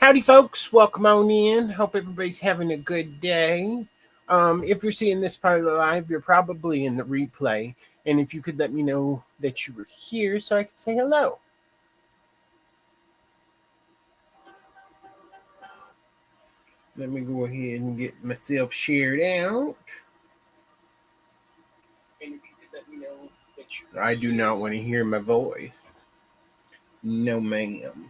Howdy, folks. Welcome on in. Hope everybody's having a good day. If you're seeing this part of the live, you're probably in the replay. And if you could let me know that you were here so I could say hello. Let me go ahead and get myself shared out. And if you could let me know that you I do not want to hear my voice. No, ma'am.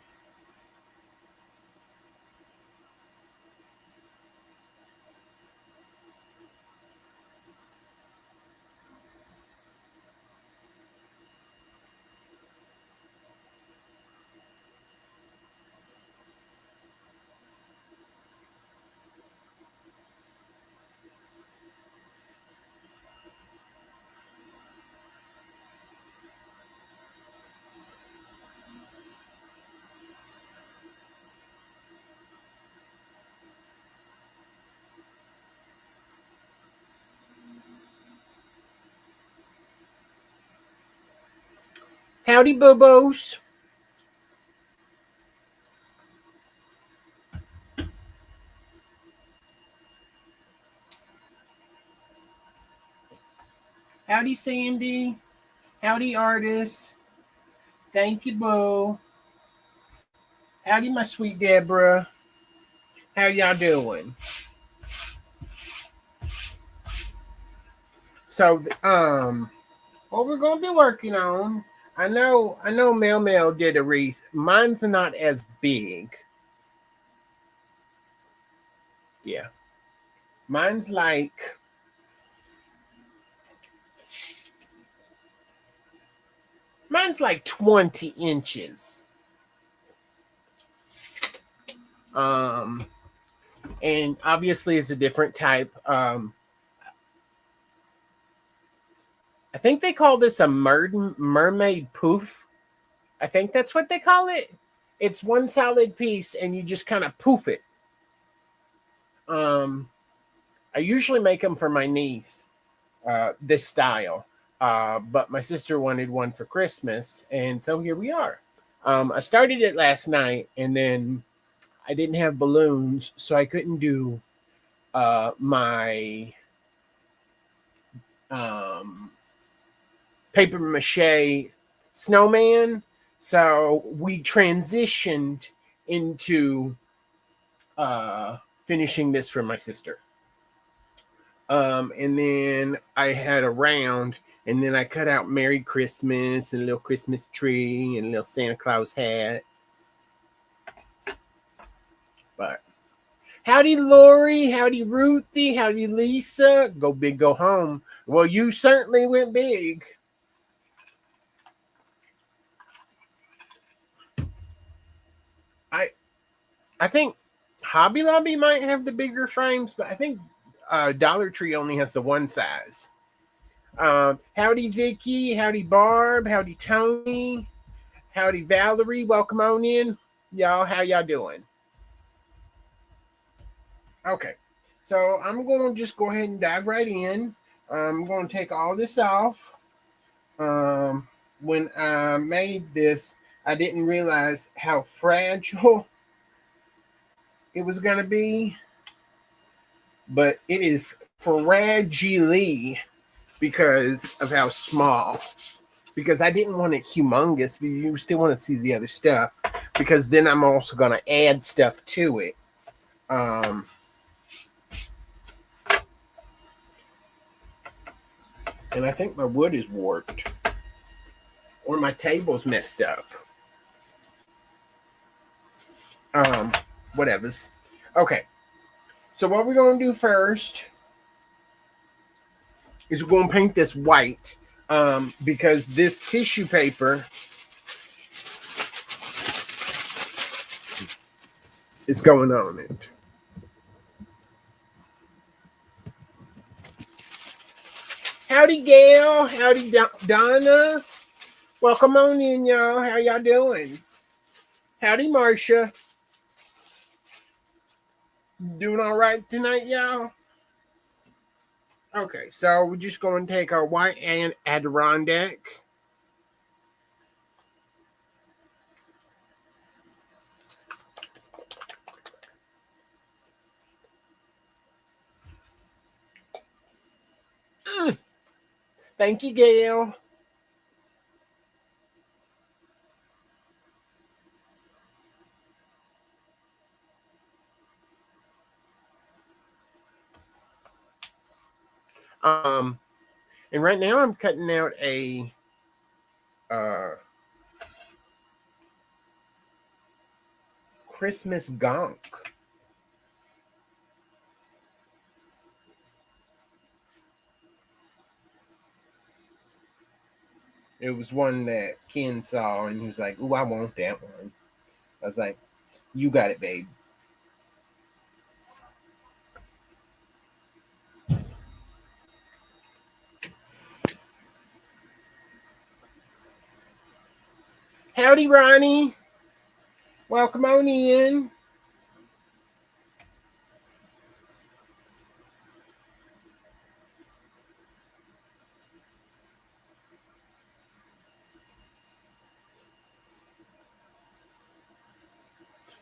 Howdy, Bobos. Howdy, Sandy. Howdy, artist. Thank you, Bo. Howdy, my sweet Deborah. How y'all doing? So, what we're gonna be working on. I know Mel did a wreath. Mine's not as big. Yeah. Mine's like 20 inches. And obviously it's a different type. I think they call this a mermaid poof. I think that's what they call it. It's one solid piece and you just kind of poof it. I usually make them for my niece, this style. But my sister wanted one for Christmas, and so here we are. I started it last night, and then I didn't have balloons, so I couldn't do my paper mache snowman. So we transitioned into finishing this for my sister. And then I had a round, and then I cut out Merry Christmas and a little Christmas tree and a little Santa Claus hat. But howdy, Lori. Howdy, Ruthie. Howdy, Lisa. Go big, go home. Well, you certainly went big. I think Hobby Lobby might have the bigger frames, but I think Dollar Tree only has the one size. Howdy, Vicky. Howdy, Barb. Howdy, Tony. Howdy, Valerie. Welcome on in. Y'all, how y'all doing? Okay. So I'm going to just go ahead and dive right in. I'm going to take all this off. When I made this, I didn't realize how fragile it was going to be. But it is fragile because of how small. Because I didn't want it humongous, but you still want to see the other stuff. Because then I'm also going to add stuff to it. And I think my wood is warped. Or my table's messed up. Whatevers. Okay. So what we're going to do first is we're going to paint this white. Because this tissue paper is going on it. Howdy, Gail. Howdy, Donna. Welcome on in, y'all. How y'all doing? Howdy, Marcia. Doing all right tonight, y'all? Okay, so we're just going to take our white and Adirondack. Thank you, Gail. Um, and right now I'm cutting out a uh, Christmas gonk. It was one that Ken saw, and he was like, "Ooh, I want that one." I was like, "You got it, babe." Howdy, Ronnie. Welcome on in.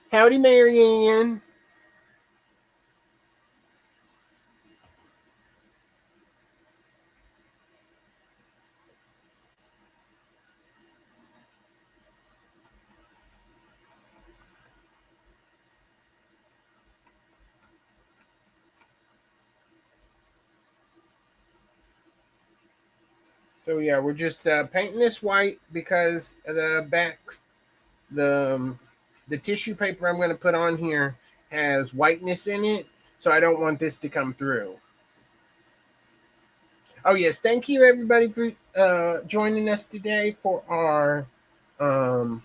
Howdy, Marianne. So yeah, we're just painting this white because the back, the tissue paper I'm going to put on here has whiteness in it, so I don't want this to come through. Oh yes, thank you everybody for joining us today for our um,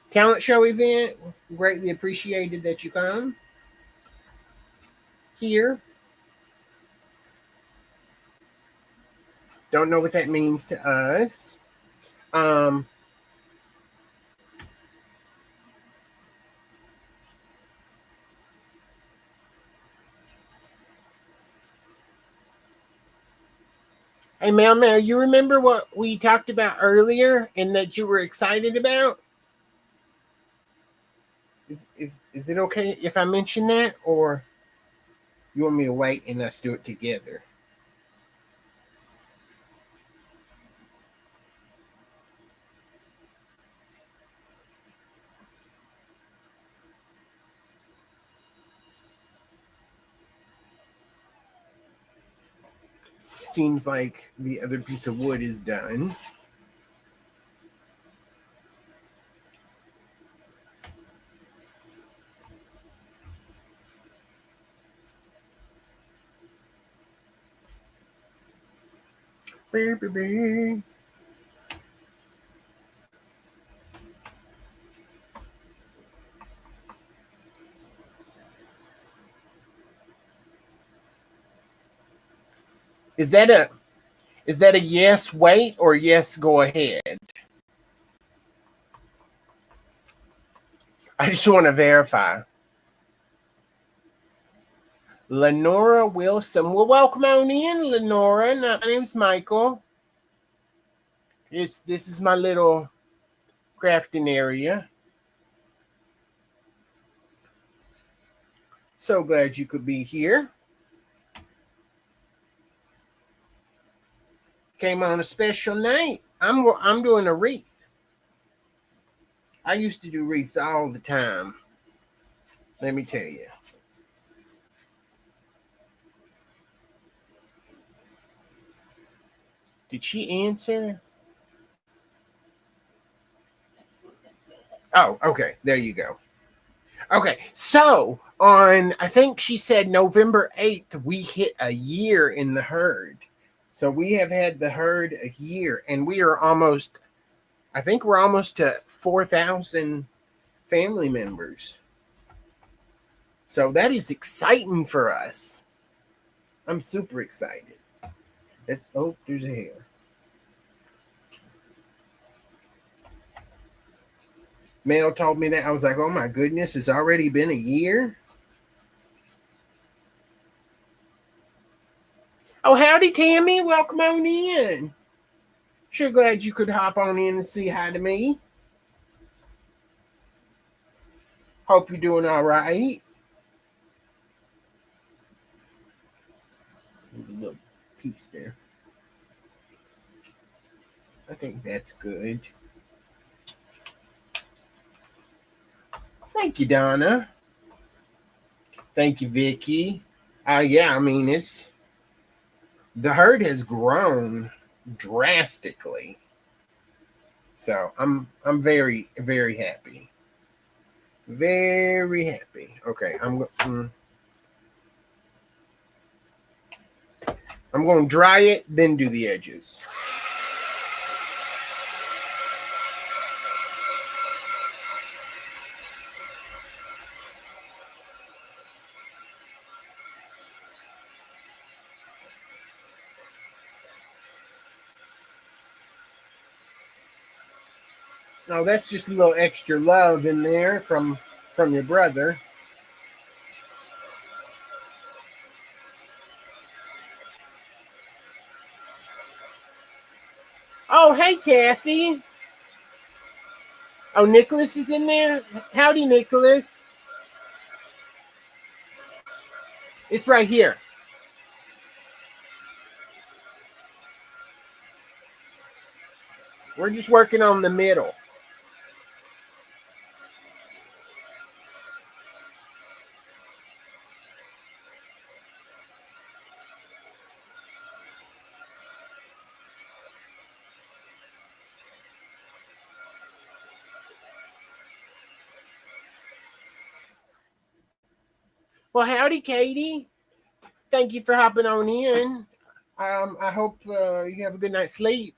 talent show event. Greatly appreciated that you come here. Don't know what that means to us. Um, hey, Mel, you remember what we talked about earlier and that you were excited about? Is it okay if I mention that, or you want me to wait and us do it together? Seems like the other piece of wood is done. Is that a yes wait or yes go ahead? I just want to verify. Lenora Wilson. Well, welcome on in, Lenora. My name's Michael. This is my little crafting area. So glad you could be here. Came on a special night. I'm doing a wreath. I used to do wreaths all the time. Let me tell you. Did she answer? Oh, okay. There you go. Okay. So on, I think she said November 8th, we hit a year in the herd. So we have had the herd a year, and we are almost, I think we're almost to 4,000 family members. So that is exciting for us. I'm super excited. Oh, there's a hair. Mel told me that. I was like, oh my goodness, it's already been a year. Oh, howdy, Tammy. Welcome on in. Sure glad you could hop on in and say hi to me. Hope you're doing all right. There's a little piece there. I think that's good. Thank you, Donna. Thank you, Vicky. Yeah, I mean the herd has grown drastically. So I'm very very happy. Very happy. Okay, I'm going to dry it, then do the edges. Oh, that's just a little extra love in there from your brother. Oh, hey, Kathy. Oh, Nicholas is in there? Howdy, Nicholas. It's right here. We're just working on the middle. Well, howdy, Katie. Thank you for hopping on in. I hope you have a good night's sleep.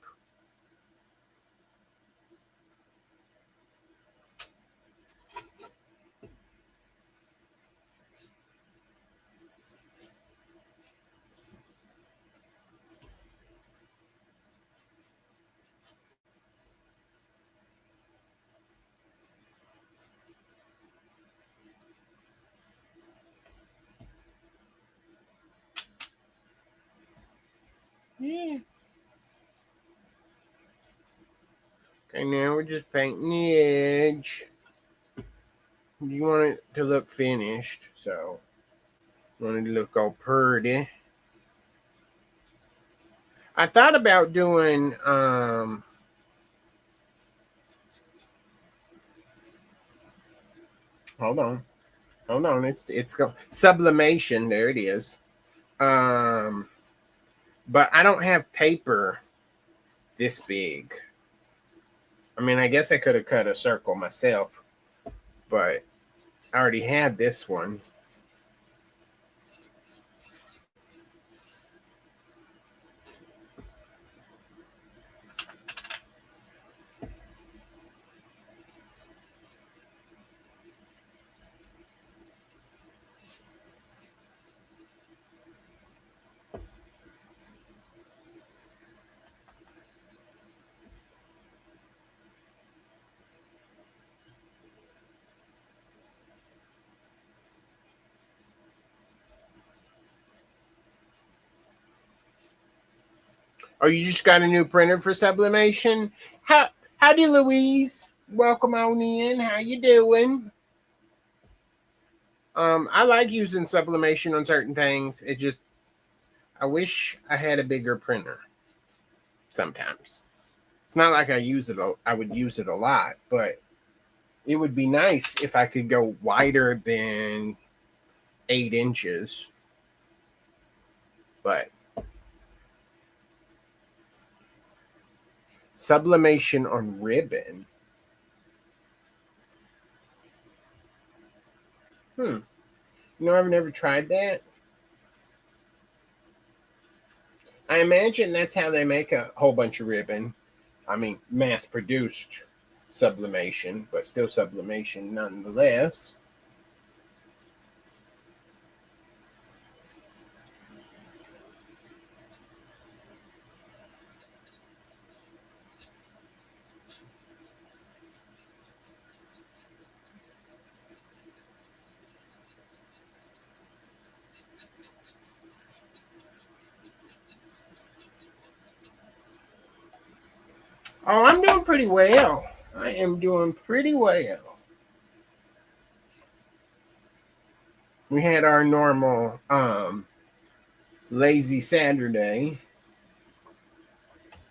Yeah. Okay, now we're just painting the edge. You want it to look finished, so you want it to look all pretty. I thought about doing hold on. Hold on. It's go sublimation, there it is. But I don't have paper this big. I mean, I guess I could have cut a circle myself, but I already had this one. Oh, you just got a new printer for sublimation? Howdy, Louise. Welcome on in. How you doing? I like using sublimation on certain things. I wish I had a bigger printer. Sometimes it's not like I would use it a lot, but it would be nice if I could go wider than 8 inches. But sublimation on ribbon. I've never tried that. I imagine that's how they make a whole bunch of ribbon. I mean, mass produced sublimation, but still sublimation nonetheless. Oh, I'm doing pretty well. I am doing pretty well. We had our normal lazy Saturday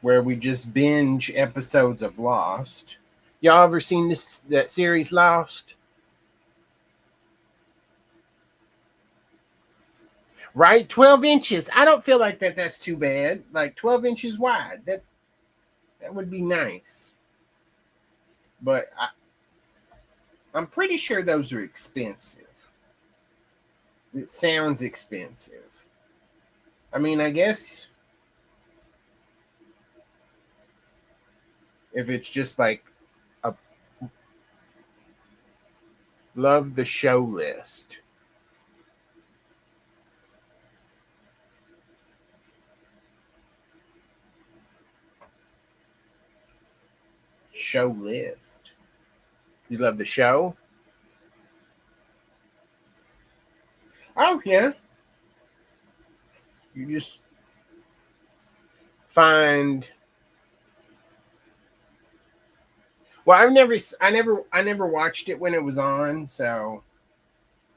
where we just binge episodes of Lost. Y'all ever seen that series Lost? Right, 12 inches. I don't feel like that's too bad. Like 12 inches wide. That would be nice. But I'm pretty sure those are expensive. It sounds expensive. I mean, I guess if it's just like a love the show list. Show list. You love the show? Oh yeah. You just find. Well, I never watched it when it was on, so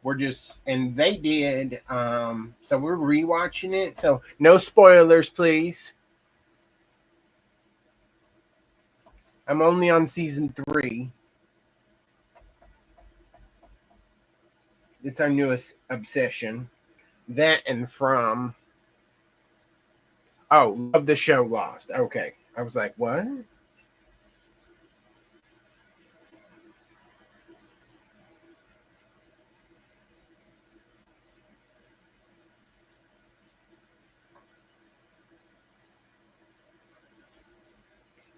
we're just, and they did, so we're rewatching it. So no spoilers, please. I'm only on season 3. It's our newest obsession. That and From. Oh, love the show Lost. Okay. I was like, what?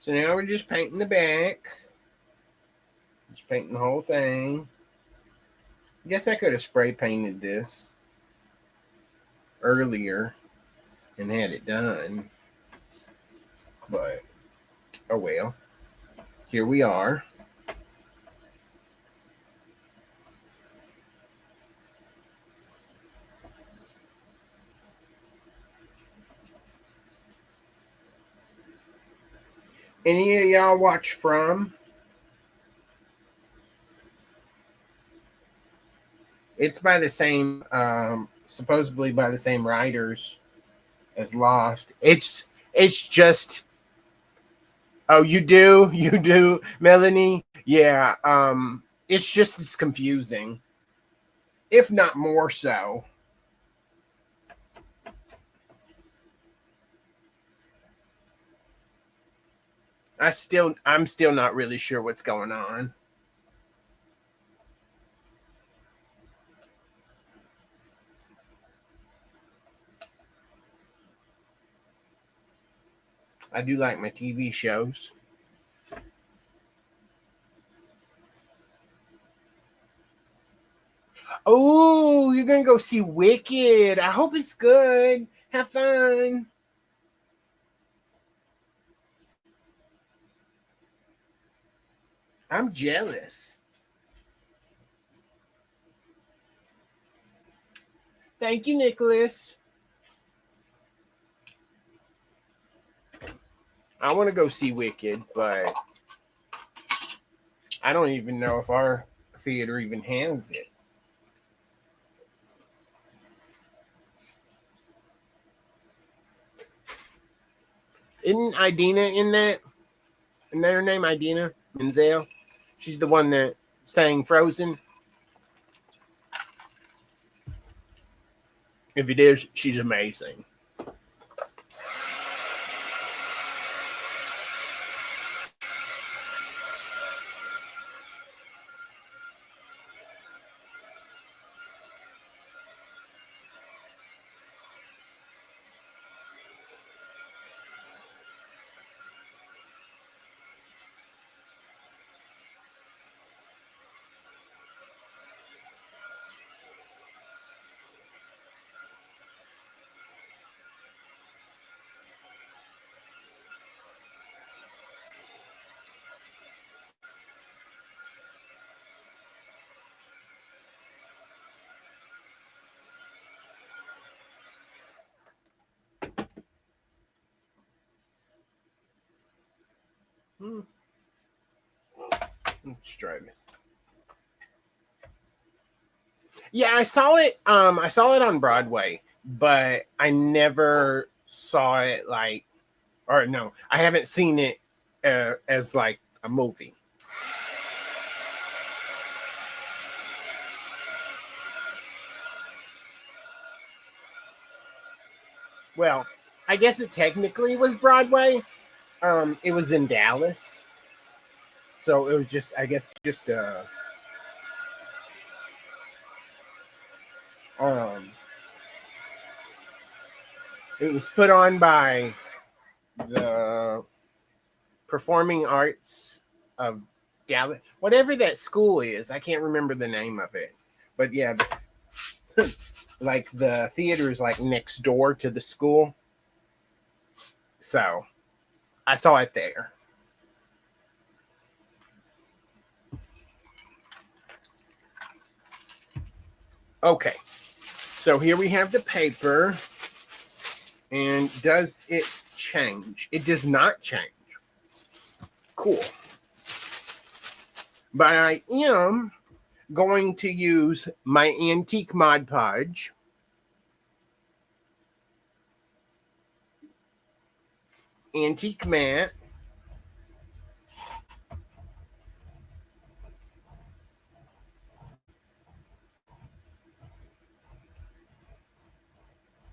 So now we're just painting the back. Just painting the whole thing. I guess I could have spray painted this earlier and had it done. But, oh well. Here we are. Any of y'all watch From? It's by the same, supposedly by the same writers as Lost. It's just. Oh, you do, you do, Melanie. Yeah. It's just as confusing, if not more so. I'm still not really sure what's going on. I do like my TV shows. Oh, you're gonna go see Wicked. I hope it's good. Have fun. I'm jealous. Thank you, Nicholas. I want to go see Wicked, but I don't even know if our theater even has it. Isn't Idina in that? Isn't that her name, Idina Menzel? She's the one that sang Frozen. If it is, she's amazing. Let's try this. Yeah, I saw it. I saw it on Broadway. but I never saw it like, or no, I haven't seen it as like a movie. Well, I guess it technically was Broadway. It was in Dallas, so it was just, I guess, just um, it was put on by the Performing Arts of Dallas, whatever that school is. I can't remember the name of it, but yeah, like the theater is like next door to the school, so I saw it there. Okay, so here we have the paper, and does it change? It does not change. Cool. But I am going to use my antique Mod Podge. Antique mat.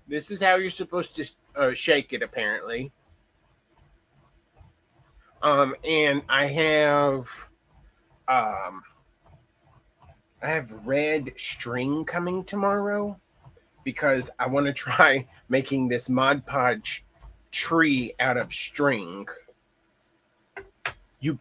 This is how you're supposed to shake it, apparently. And um, I have red string coming tomorrow because I want to try making this Mod Podge tree out of string. You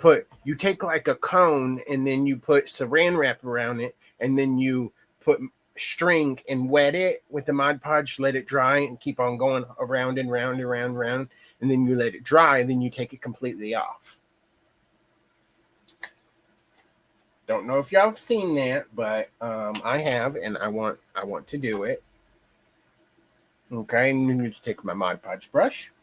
take like a cone and then you put saran wrap around it, and then you put string and wet it with the Mod Podge, let it dry, and keep on going around and round and round and round, and then you let it dry, and then you take it completely off. Don't know if y'all have seen that, but I have, and I want to do it. Okay, and you need to take my Mod Podge brush.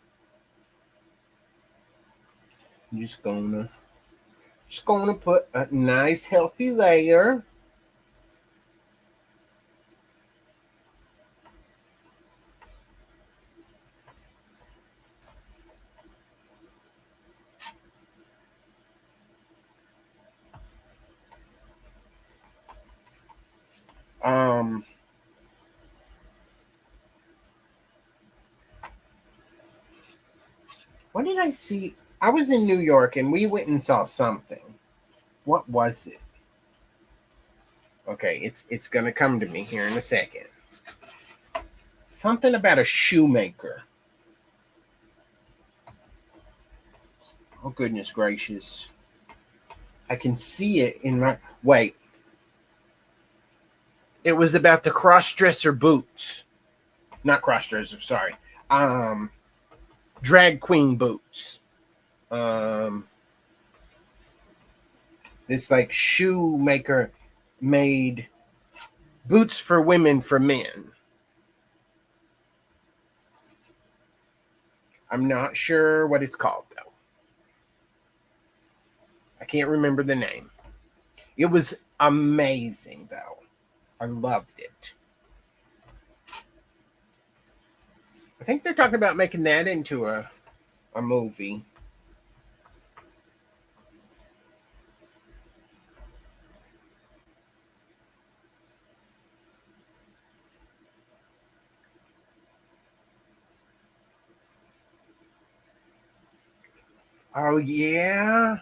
I'm just gonna put a nice healthy layer. Um, what did I see? I was in New York and we went and saw something. What was it? Okay, it's gonna come to me here in a second. Something about a shoemaker. Oh goodness gracious! I can see it in my wait. It was about the cross-dresser boots, not cross-dresser. Sorry, um, drag queen boots. Um, this like shoemaker made boots for women for men. I'm not sure what it's called though. I can't remember the name. It was amazing though. I loved it. I think they're talking about making that into a movie. Oh yeah.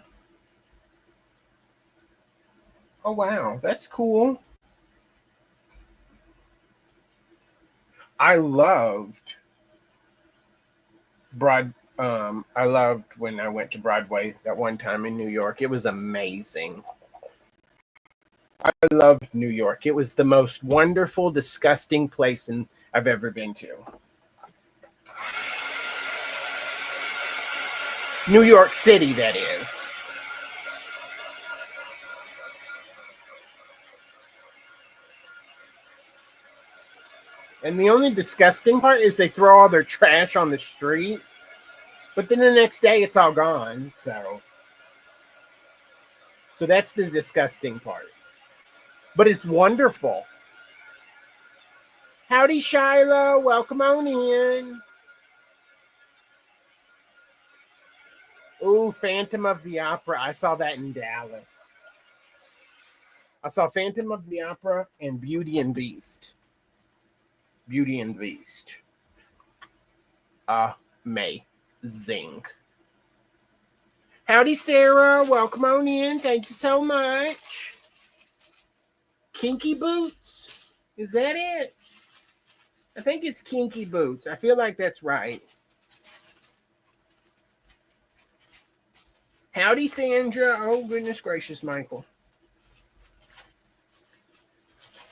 Oh wow, that's cool. I loved I loved when I went to Broadway that one time in New York. It was amazing. I loved New York. It was the most wonderful, disgusting place I've ever been to. New York City, that is. And the only disgusting part is they throw all their trash on the street, but then the next day it's all gone. So that's the disgusting part. But it's wonderful. Howdy, Shiloh. Welcome on in. Ooh, Phantom of the Opera. I saw that in Dallas. I saw Phantom of the Opera and Beauty and Beast. Beauty and Beast. Amazing. Howdy, Sarah. Welcome on in. Thank you so much. Kinky Boots. Is that it? I think it's Kinky Boots. I feel like that's right. Howdy, Sandra. Oh, goodness gracious, Michael.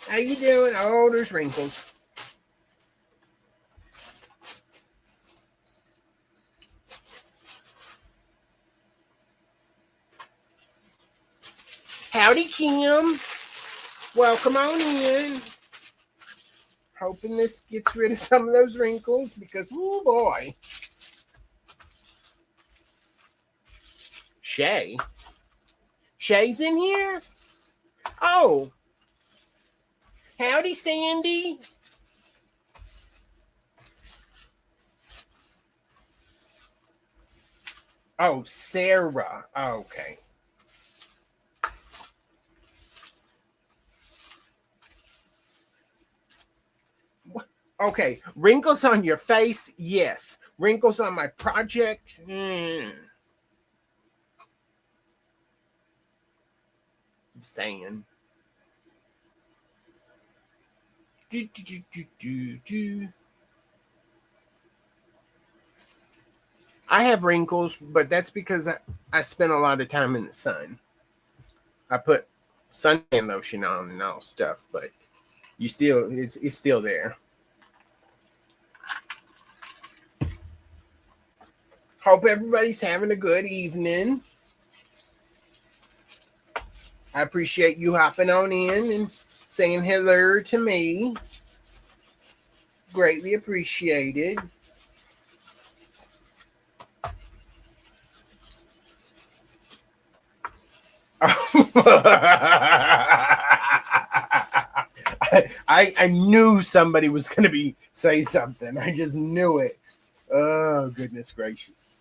How you doing? Oh, there's wrinkles. Howdy, Kim. Welcome on in. Hoping this gets rid of some of those wrinkles because, oh boy. Shay. Shay's in here? Oh. Howdy, Sandy. Oh, Sarah. Oh, okay. Okay, wrinkles on your face, yes. Wrinkles on my project, saying. I have wrinkles, but that's because I spent a lot of time in the sun. I put suntan lotion on and all stuff, but it's still there. Hope everybody's having a good evening. I appreciate you hopping on in and saying hello to me. Greatly appreciated. I knew somebody was going to say something. I just knew it. Oh, goodness gracious.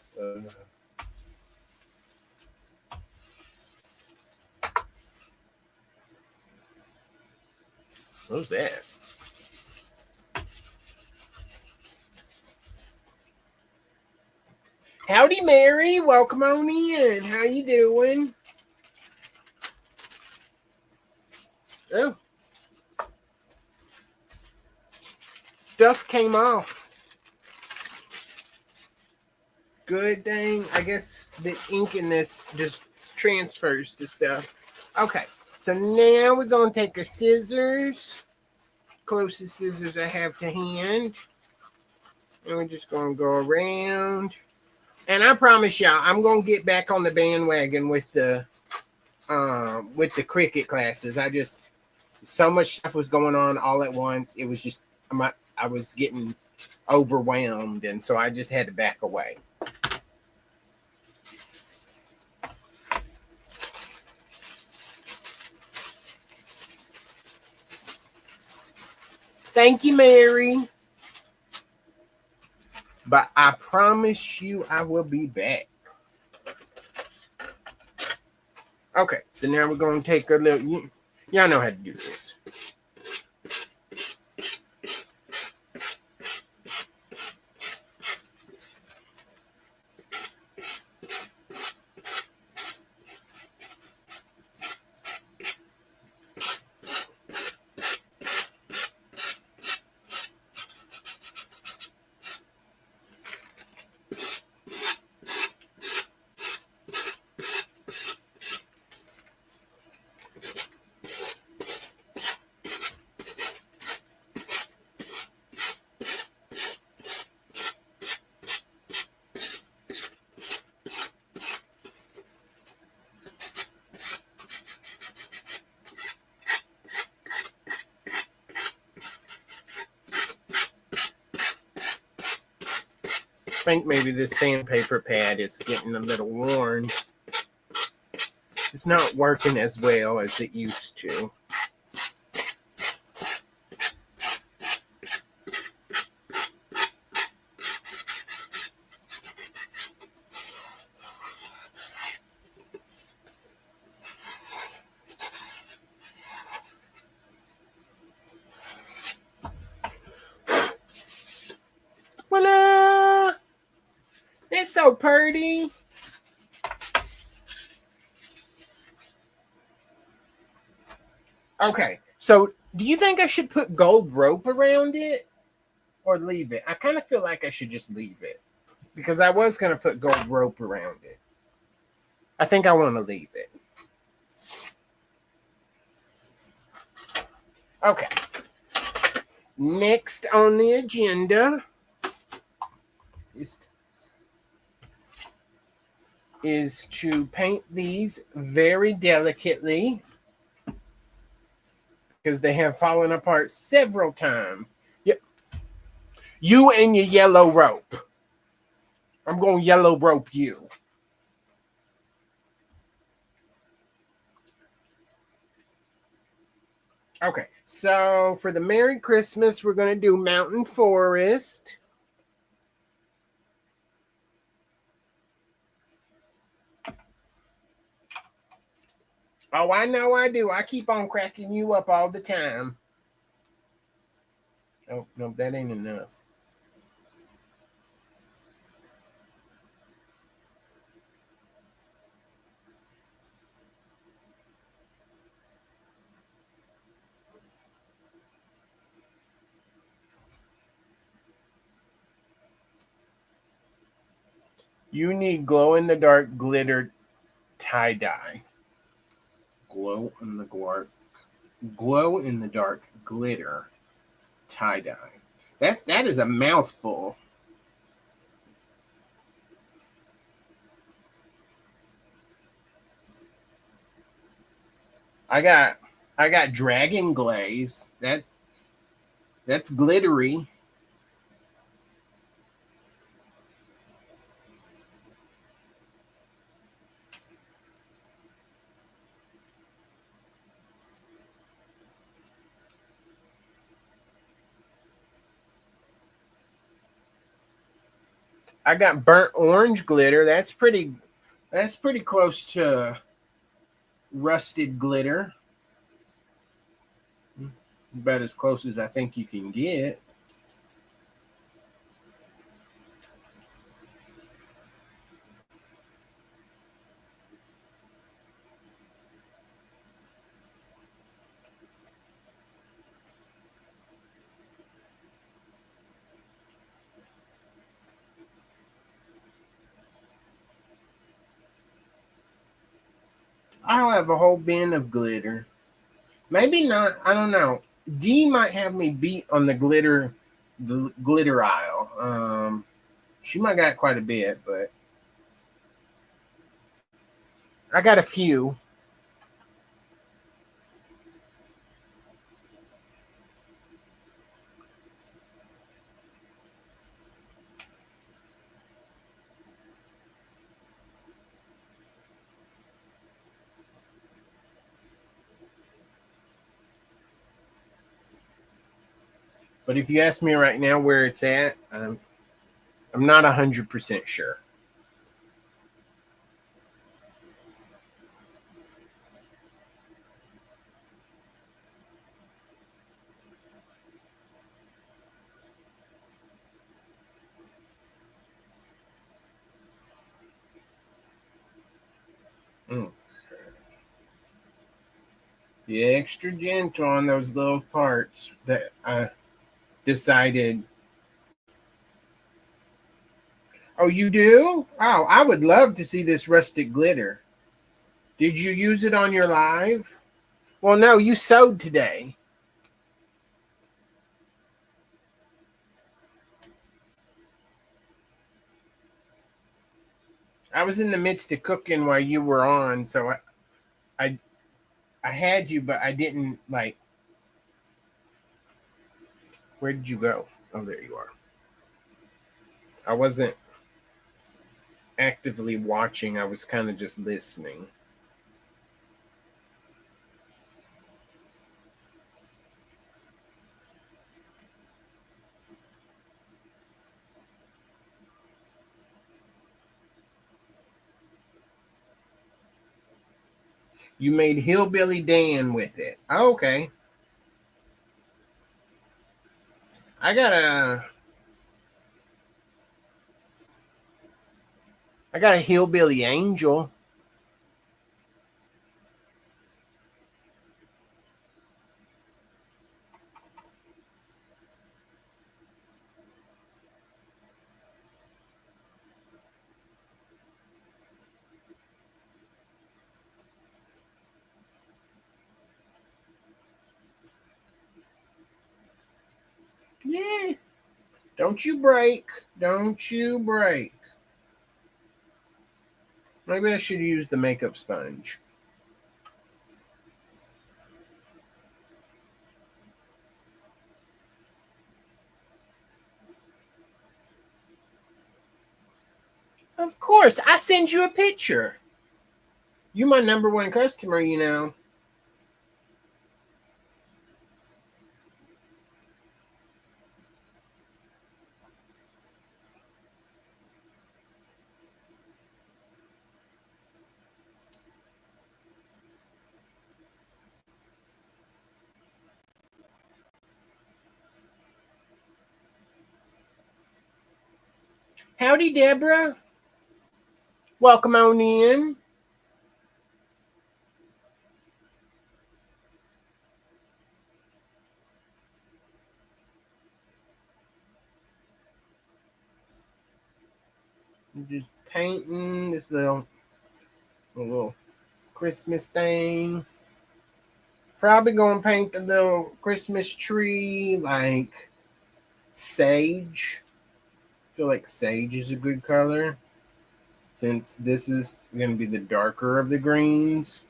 What's that? Howdy, Mary. Welcome on in. How you doing? Oh. Stuff came off. Good thing. I guess the ink in this just transfers to stuff. Okay. So now we're going to take our scissors. Closest scissors I have to hand. And we're just going to go around. And I promise y'all, I'm going to get back on the bandwagon with the cricket classes. So much stuff was going on all at once. It was just, I was getting overwhelmed. And so I just had to back away. Thank you, Mary. But I promise you I will be back. Okay, so now we're going to take a little... Y'all know how to do this. I think maybe this sandpaper pad is getting a little worn. It's not working as well as it used to. so pretty. Okay, so do you think I should put gold rope around it or leave it? I kind of feel like I should just leave it because I was going to put gold rope around it. I think I want to leave it. Okay. Next on the agenda is to paint these very delicately because they have fallen apart several times. Yep. You and your yellow rope. I'm going to yellow rope you. Okay, so for the Merry Christmas, we're going to do Mountain Forest. Oh, I know I do. I keep on cracking you up all the time. Oh, no, that ain't enough. You need glow-in-the-dark glitter tie-dye. Glow-in-the-dark glitter tie-dye. That is a mouthful. I got dragon glaze. That's glittery. I got burnt orange glitter. That's pretty close to rusted glitter. About as close as I think you can get. I'll have a whole bin of glitter. Maybe not. I don't know. D might have me beat on the glitter aisle. She might got quite a bit, but I got a few. But if you ask me right now where it's at, I'm not 100% sure. Mm. Be extra gentle on those little parts that I decided. Oh, you do? Oh, I would love to see this rustic glitter. Did you use it on your live? Well, no, you sewed today. I was in the midst of cooking while you were on, so I, I had you, but I didn't like. Where did you go? Oh, there you are. I wasn't actively watching. I was kind of just listening. You made Hillbilly Dan with it. Oh, okay. I got a. I got a hillbilly angel. Yeah. Don't you break. Don't you break. Maybe I should use the makeup sponge. Of course, I send you a picture. You my number one customer, you know. Howdy, Deborah. Welcome on in. I'm just painting this little Christmas thing. Probably gonna paint the little Christmas tree like sage. I feel like sage is a good color since this is gonna be the darker of the greens.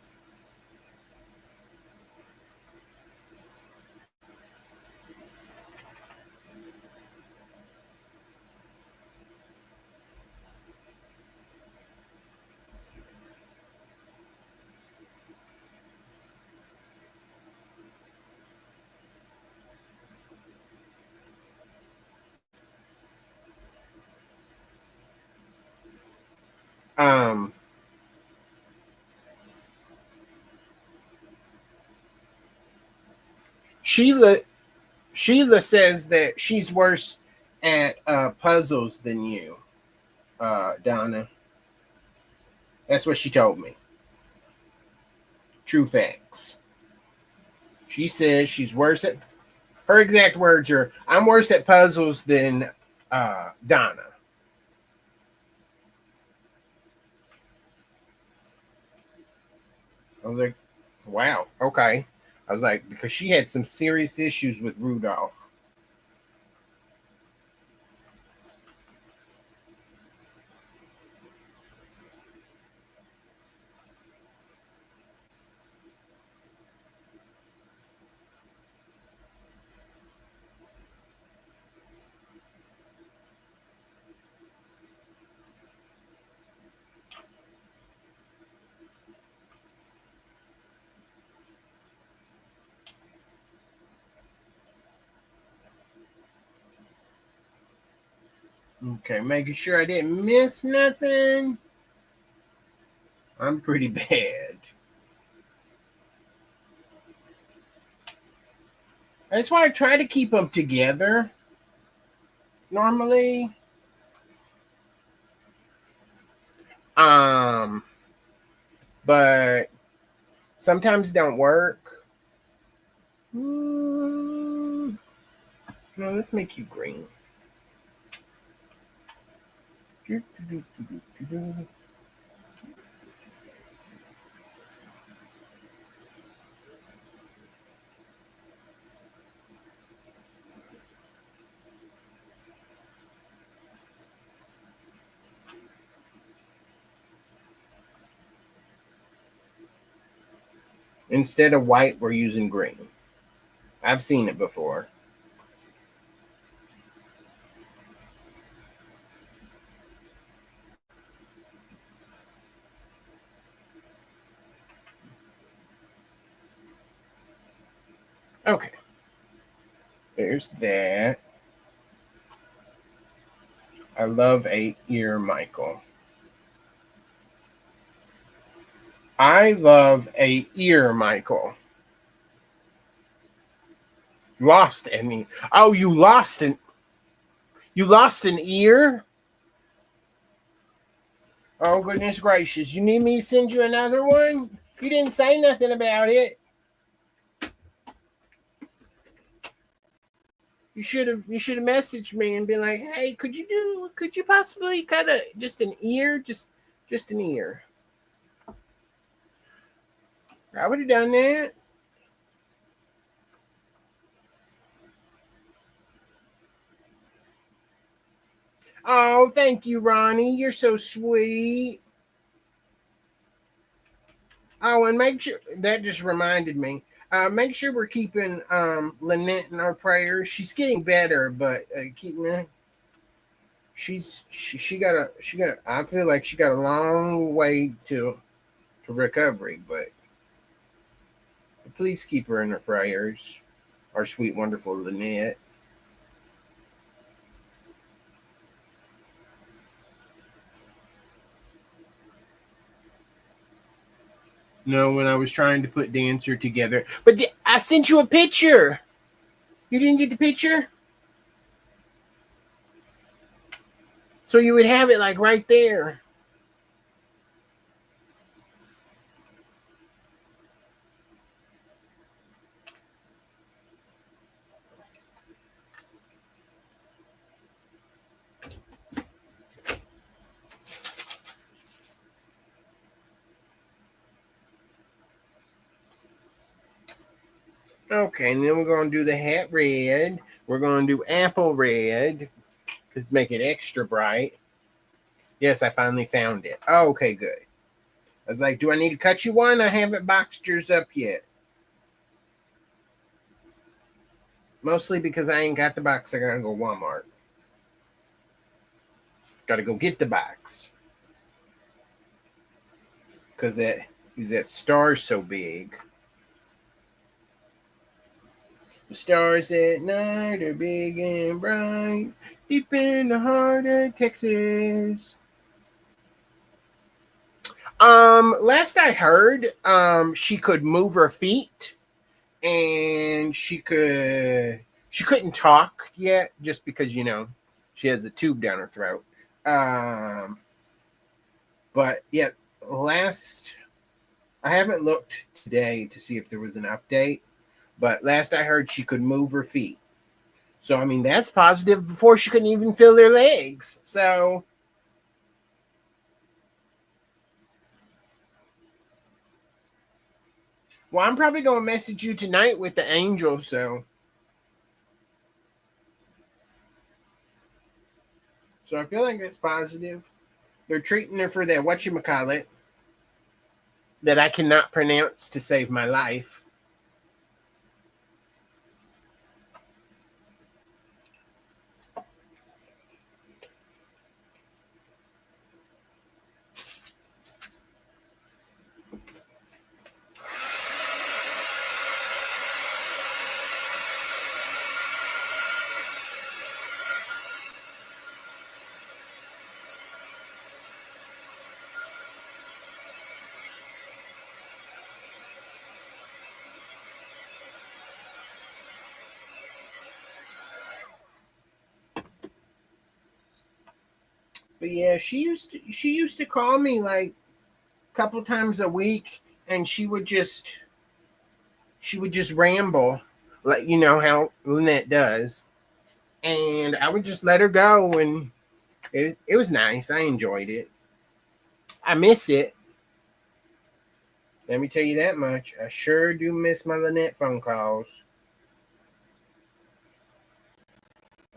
Um, Sheila Sheila says that she's worse at puzzles than you, Donna. That's what she told me. True facts. She says she's worse at. Her exact words are, "I'm worse at puzzles than Donna." I was like, "Wow, okay." I was like, because she had some serious issues with Rudolph. Okay, making sure I didn't miss nothing. I'm pretty bad. That's why I try to keep them together normally. Um, but sometimes don't work. No, let's make you green. Instead of white, we're using green. I've seen it before. Okay, there's that. I love 8-year Michael. I love 8-year Michael. You lost any? Oh, you lost an ear? Oh, goodness gracious. You need me to send you another one? You didn't say nothing about it. You should have messaged me and been like, hey, could you possibly cut a just an ear? Just an ear. I would have done that. Oh, thank you, Ronnie. You're so sweet. Oh, and make sure that just reminded me. Make sure we're keeping Lynette in our prayers. She's getting better, but keeping her. She got. I feel like she got a long way to recovery, but please keep her in our prayers. Our sweet, wonderful Lynette. No, when I was trying to put Dancer together, but I sent you a picture. You didn't get the picture, so you would have it like right there. Okay, and then we're gonna do the hat red. We're gonna do apple red because make it extra bright. Yes, I finally found it. Oh, okay, good. I was like, do I need to cut you one? I haven't boxed yours up yet. Mostly because I ain't got the box. I gotta go Walmart. Gotta go get the box because that star's so big. The stars at night are big and bright, deep in the heart of Texas. Last I heard, she could move her feet, and she couldn't talk yet, just because she has a tube down her throat. Um, but yeah, last I haven't looked today to see if there was an update, but last I heard, she could move her feet. So I mean, that's positive. Before, she couldn't even feel their legs. So well, I'm probably gonna message you tonight with the angel. So I feel like that's positive. They're treating her for that whatchamacallit that I cannot pronounce to save my life. But yeah, she used to call me like a couple times a week, and she would just ramble, like how Lynette does, and I would just let her go, and it was nice. I enjoyed it. I miss it. Let me tell you that much. I sure do miss my Lynette phone calls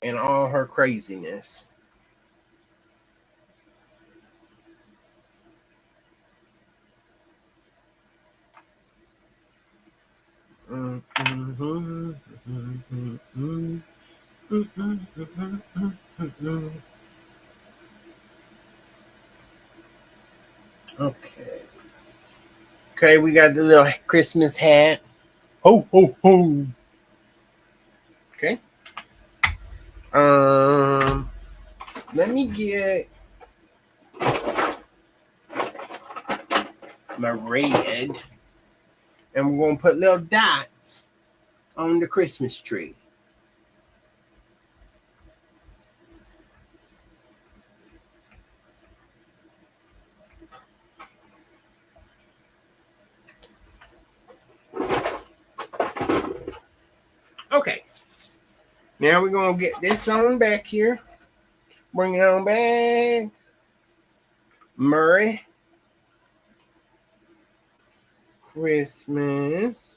and all her craziness. Okay. Okay, we got the little Christmas hat. Ho ho ho. Okay. Um, Let me get my red, and we're gonna put little dots on the Christmas tree. Okay. Now we're going to get this on back here. Bring it on back. Murray. Christmas.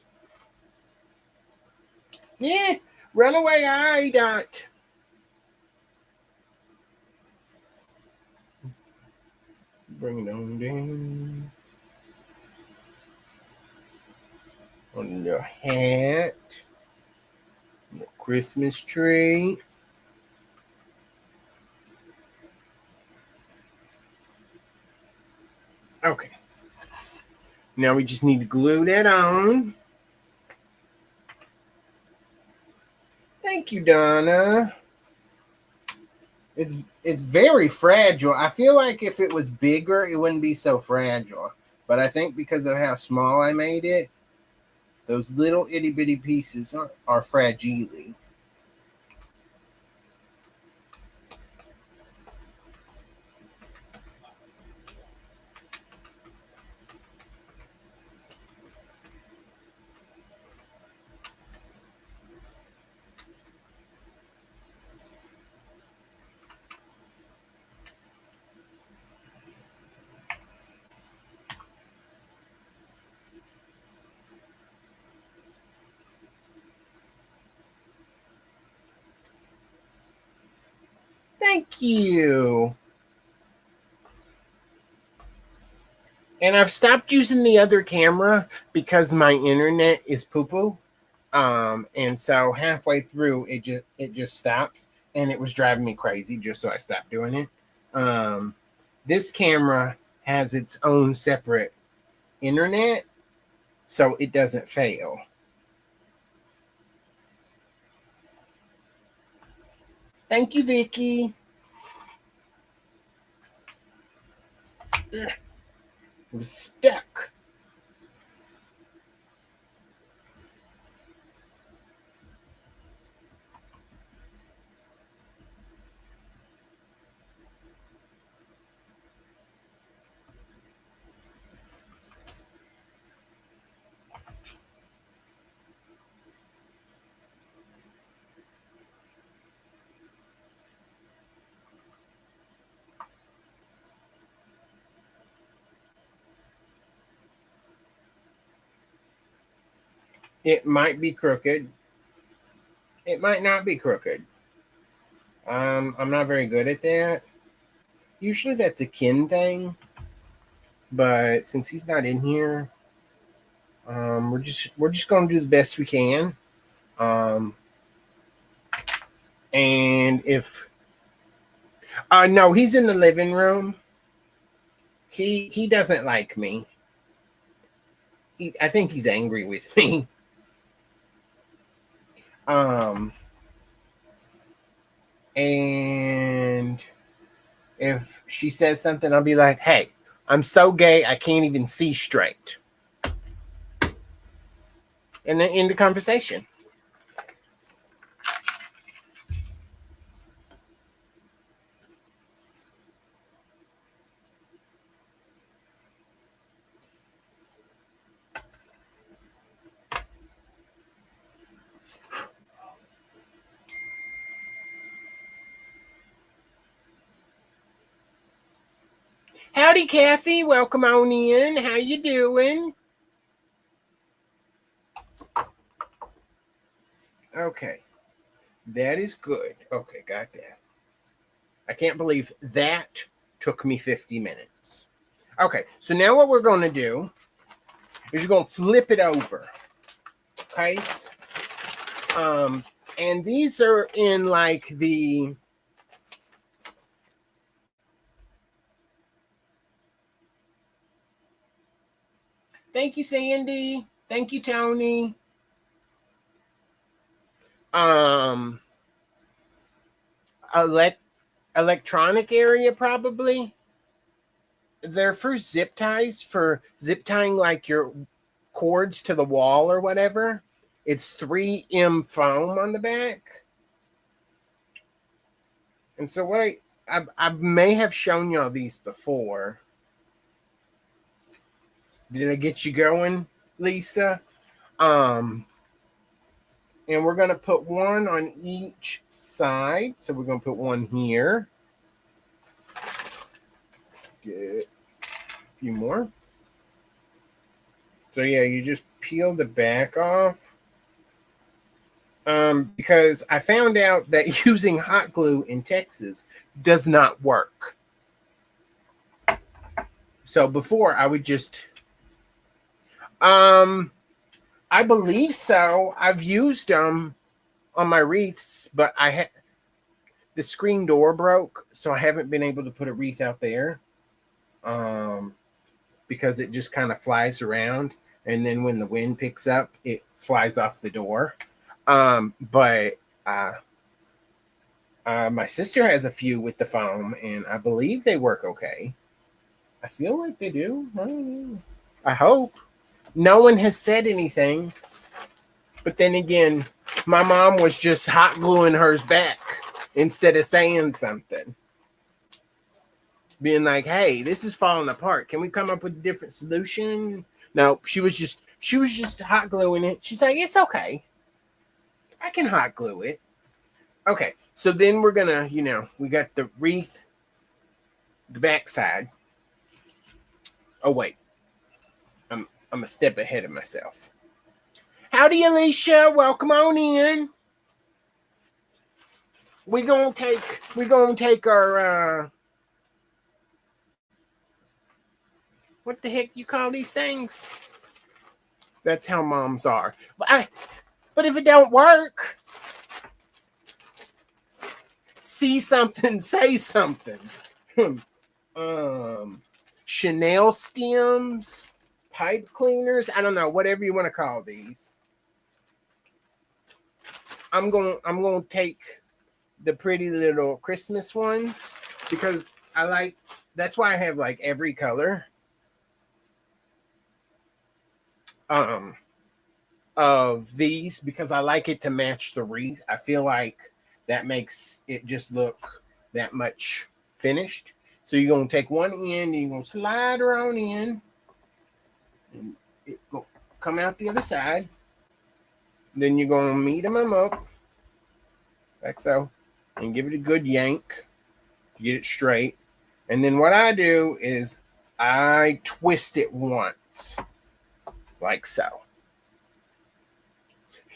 Yeah. Runaway eye dot. Bring it on down. On your hat. Your Christmas tree. Okay. Now we just need to glue that on. Thank you, Donna. It's very fragile. I feel like if it was bigger, it wouldn't be so fragile. But I think because of how small I made it, those little itty bitty pieces are fragile. Thank you. And I've stopped using the other camera because my internet is poo poo. And so halfway through it just stops, and it was driving me crazy, just so I stopped doing it. This camera has its own separate internet, so it doesn't fail. Thank you, Vicky. It was stuck. It might be crooked. It might not be crooked. I'm not very good at that. Usually that's a Ken thing, but since he's not in here, we're just gonna do the best we can. Um, and if no, he's in the living room. He doesn't like me. I think he's angry with me. Um, and if she says something, I'll be like, "Hey, I'm so gay I can't even see straight," and then end the conversation. Howdy, Kathy. Welcome on in. How you doing? Okay, that is good. Okay, got that. I can't believe that took me 50 minutes. Okay, so now what we're going to do is you're going to flip it over. Okay. And these are in like the thank you, Sandy. Thank you, Tony. Um electronic area probably. They're for zip ties, for zip tying like your cords to the wall or whatever. It's 3M foam on the back. And so what I may have shown y'all these before. Did I get you going, Lisa? And we're going to put one on each side. So we're going to put one here. Get a few more. So yeah, you just peel the back off. Because I found out that using hot glue in Texas does not work. So before I would just, I believe so. I've used them on my wreaths, but the screen door broke, so I haven't been able to put a wreath out there. Because it just kind of flies around, and then when the wind picks up, it flies off the door. But my sister has a few with the foam, and I believe they work okay. I feel like they do. I hope. No one has said anything. But then again, my mom was just hot gluing hers back instead of saying something. Being like, hey, this is falling apart. Can we come up with a different solution? No, she was just hot gluing it. She's like, it's okay. I can hot glue it. Okay, so then we're gonna, we got the wreath, the backside. Oh wait, I'm a step ahead of myself. Howdy, Alicia. Welcome on in. We're gonna take our what the heck you call these things? That's how moms are. But if it don't work, see something, say something. Chanel stems, pipe cleaners, I don't know, whatever you want to call these. I'm going to take the pretty little Christmas ones because that's why I have like every color of these, because I like it to match the wreath. I feel like that makes it just look that much finished. So you're going to take one end, and you're going to slide her on in, and it will come out the other side. Then you're going to meet them up, like so, and give it a good yank to get it straight. And then what I do is I twist it once, like so.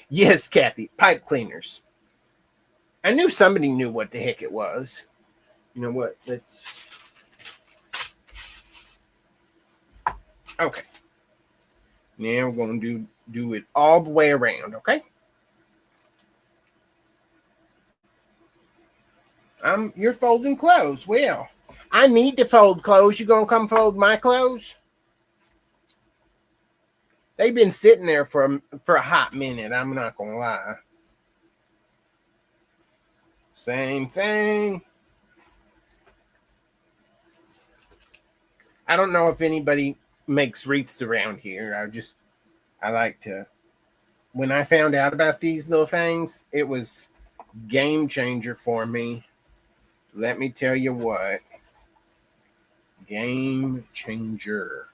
Yes, Kathy, pipe cleaners. I knew somebody knew what the heck it was. You know what? Okay. Now we're going to do it all the way around, okay? You're folding clothes. Well, I need to fold clothes. You gonna come fold my clothes? They've been sitting there for a hot minute. I'm not gonna lie. Same thing. I don't know if anybody makes wreaths around here. I like to. When I found out about these little things, it was game changer for me. Let me tell you what. Game changer.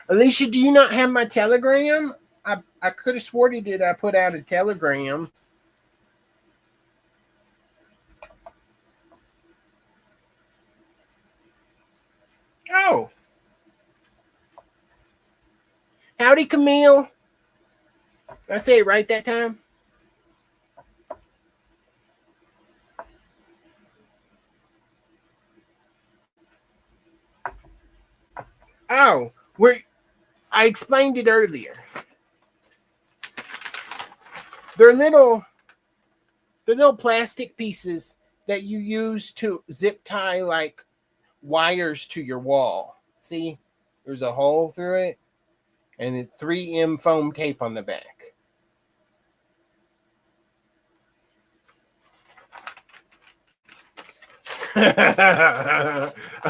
Alicia, do you not have my telegram? I could have sworn I put out a telegram. Oh. Howdy, Camille. Did I say it right that time? Oh, I explained it earlier. They're little plastic pieces that you use to zip tie like wires to your wall. See, there's a hole through it, and it's 3M foam tape on the back.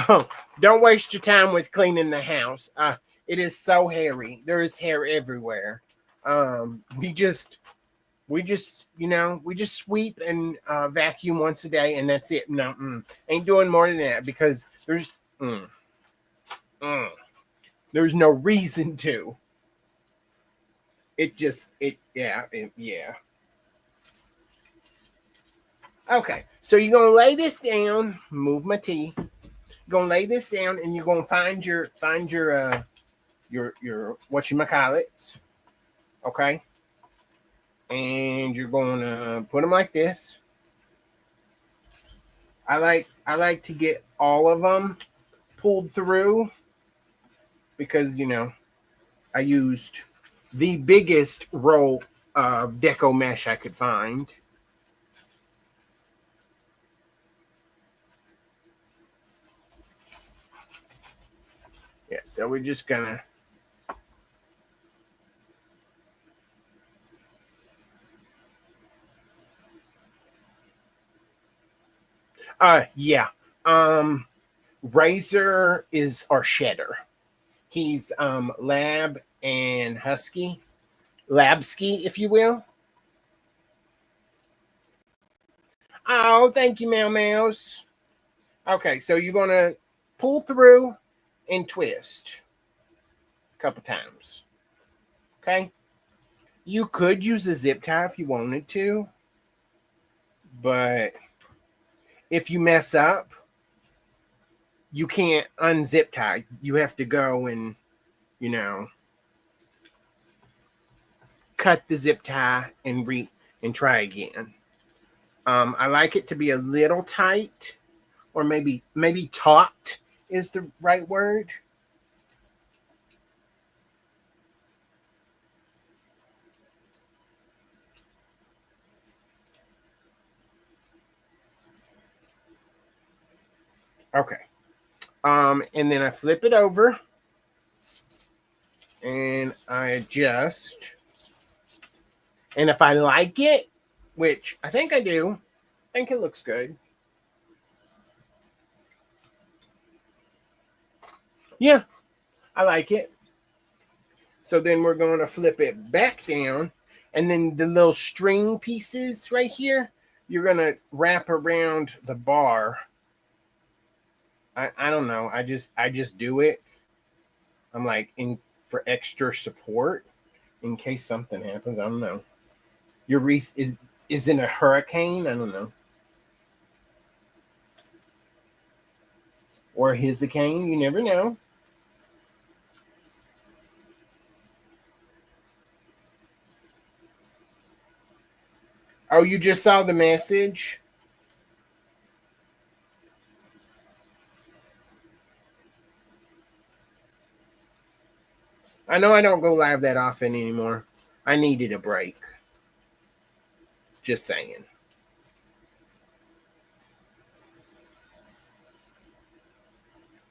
Oh, don't waste your time with cleaning the house. It is so hairy. There is hair everywhere. We just sweep and vacuum once a day, and that's it. No, ain't doing more than that because there's no reason to. Yeah. Okay, so you're gonna lay this down. Move my tea. You're gonna lay this down, and you're gonna find your what you call it. Okay, and you're gonna put them like this. I like to get all of them pulled through because I used the biggest roll of deco mesh I could find. Yeah, so we're just gonna. Yeah. Um, Razor is our shedder. He's lab and husky, labsky, if you will. Oh, thank you, Meow Mouse. Okay, so you're gonna pull through and twist a couple times. Okay. You could use a zip tie if you wanted to, but if you mess up, you can't unzip tie. You have to go and, you know, cut the zip tie and try again. I like it to be a little tight, or maybe taut is the right word. Okay. And then I flip it over and I adjust. And if I like it, which I think I do, I think it looks good. Yeah, I like it. So then we're going to flip it back down. And then the little string pieces right here, you're going to wrap around the bar. I don't know. I just do it. I'm like in for extra support in case something happens. I don't know. Your wreath is in a hurricane. I don't know. Or a hurricane. You never know. Oh, you just saw the message? I know I don't go live that often anymore. I needed a break. Just saying.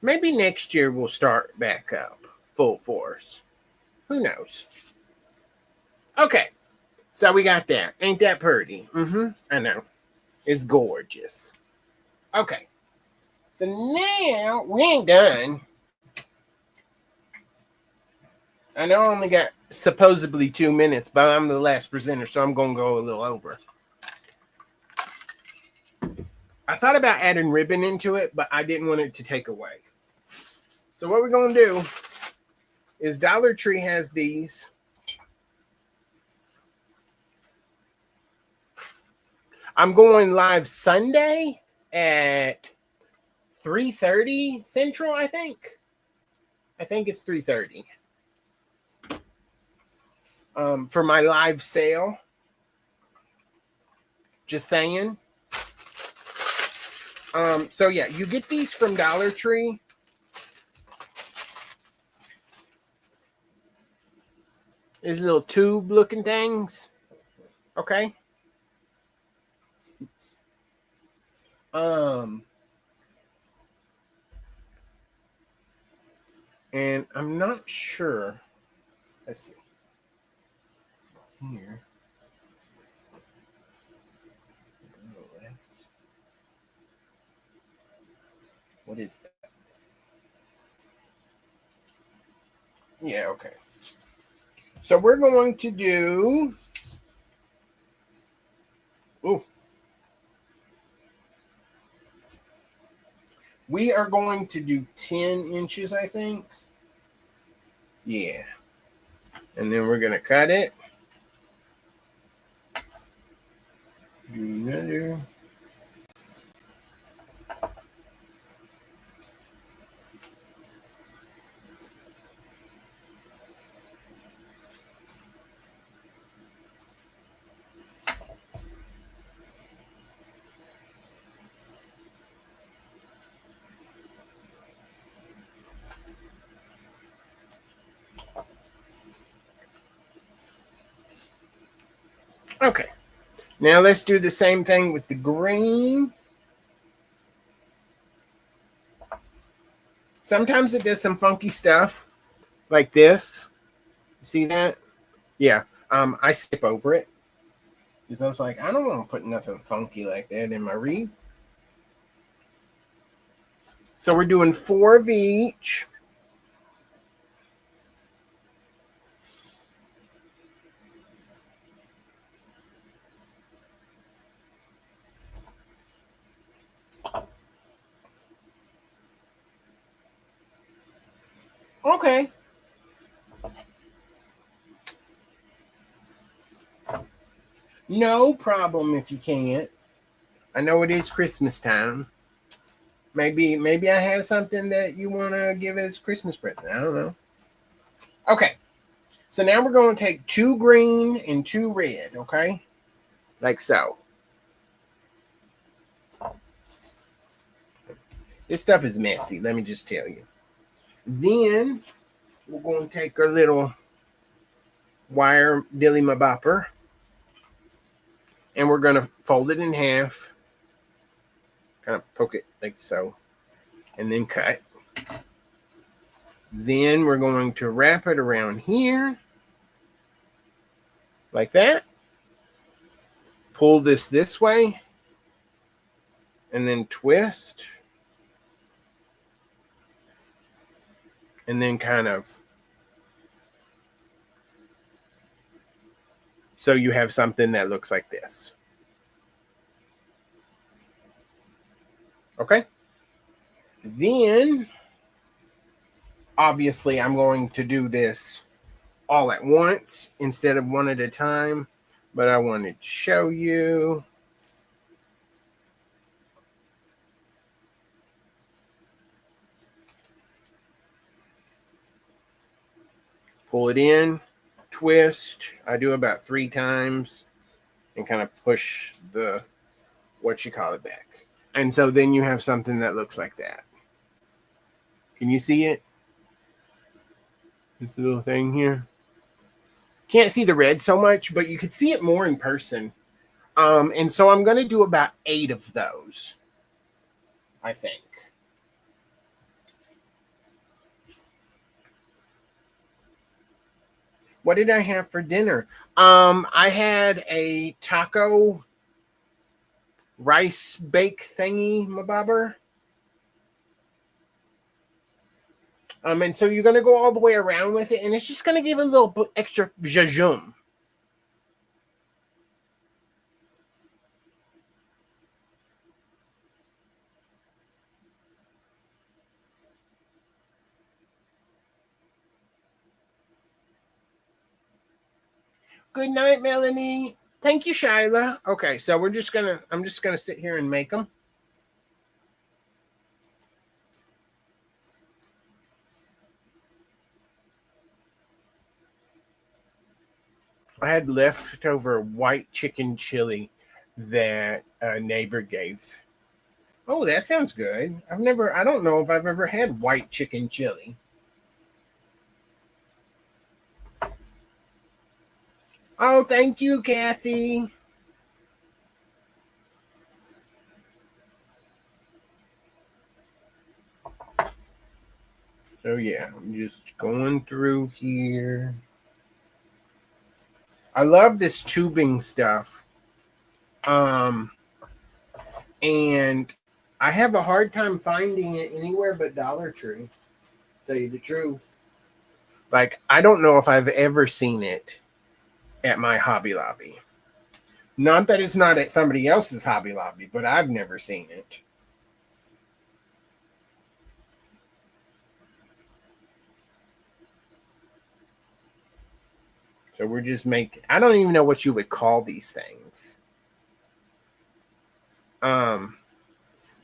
Maybe next year we'll start back up full force. Who knows? Okay, so we got that. Ain't that pretty? I know. It's gorgeous. Okay, so now we ain't done. I know I only got supposedly 2 minutes, but I'm the last presenter, so I'm going to go a little over. I thought about adding ribbon into it, but I didn't want it to take away. So what we're going to do is Dollar Tree has these. I'm going live Sunday at 3:30 Central, I think. I think it's 3:30. For my live sale. Just saying. So yeah, you get these from Dollar Tree. These little tube looking things. Okay. And I'm not sure. Let's see. Here. What is that? Yeah, okay. So we're going to do. Ooh. We are going to do 10 inches, I think. Yeah. And then we're going to cut it. Do another. Okay. Now let's do the same thing with the green. Sometimes it does some funky stuff like this. See that? Yeah. I skip over it because I was like, I don't want to put nothing funky like that in my wreath. So we're doing 4 of each. Okay. No problem if you can't. I know it is Christmas time. Maybe I have something that you want to give as Christmas present. I don't know. Okay. So now we're going to take 2 green and 2 red, okay? Like so. This stuff is messy, let me just tell you. Then we're going to take our little wire dilly my bopper and we're going to fold it in half. Kind of poke it like so. And then cut. Then we're going to wrap it around here. Like that. Pull this way. And then twist. And then kind of. So you have something that looks like this. Okay. Then, obviously, I'm going to do this all at once instead of one at a time. But I wanted to show you. Pull it in, twist. I do about 3 times and kind of push the, what you call it, back. And so then you have something that looks like that. Can you see it? This little thing here. Can't see the red so much, but you could see it more in person. And so I'm going to do about 8 of those, I think. What did I have for dinner? I had a taco rice bake thingy, my bobber. And so you're going to go all the way around with it, and it's just going to give a little extra jajum. Good night, Melanie. Thank you, Shyla. Okay, so I'm just gonna sit here and make them. I had leftover white chicken chili that a neighbor gave. Oh, that sounds good. I don't know if I've ever had white chicken chili. Oh, thank you, Kathy. So yeah, I'm just going through here. I love this tubing stuff. And I have a hard time finding it anywhere but Dollar Tree. Tell you the truth. Like, I don't know if I've ever seen it at my Hobby Lobby. Not that it's not at somebody else's Hobby Lobby, but I've never seen it. So we're just making. I don't even know what you would call these things.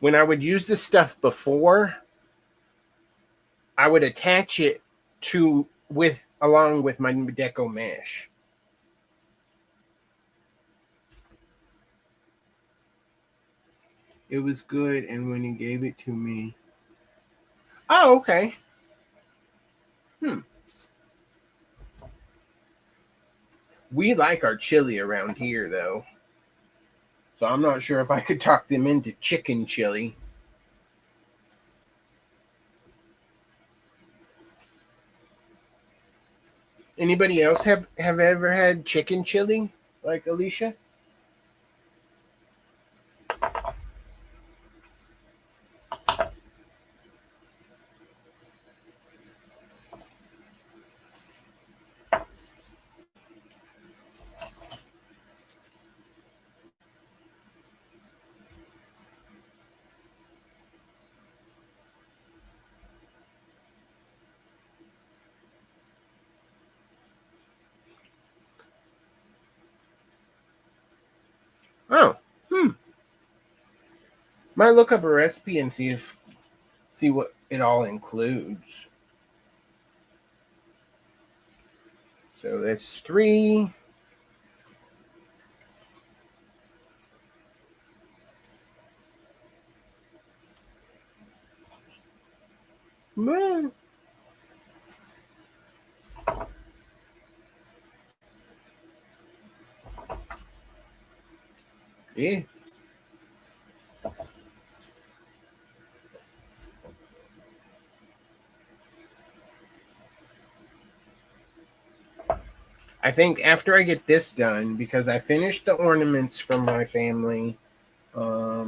When I would use this stuff before, I would attach it to along with my deco mesh. It was good, and when he gave it to me, oh, okay. We like our chili around here, though, so I'm not sure if I could talk them into chicken chili. Anybody else have ever had chicken chili like Alicia? Oh, might look up a recipe and see what it all includes. So that's 3. Yeah. I think after I get this done, because I finished the ornaments from my family, I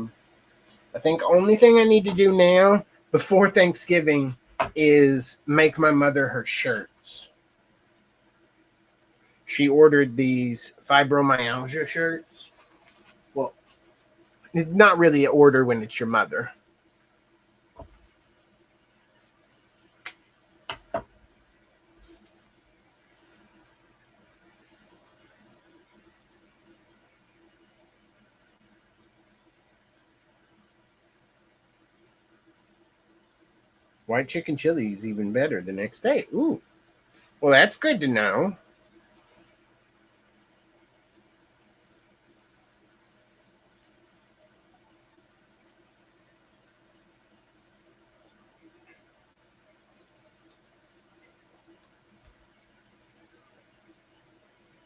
think only thing I need to do now before Thanksgiving is make my mother her shirts. She ordered these fibromyalgia shirts. Well, it's not really an order when it's your mother. White chicken chili is even better the next day. Ooh. Well, that's good to know.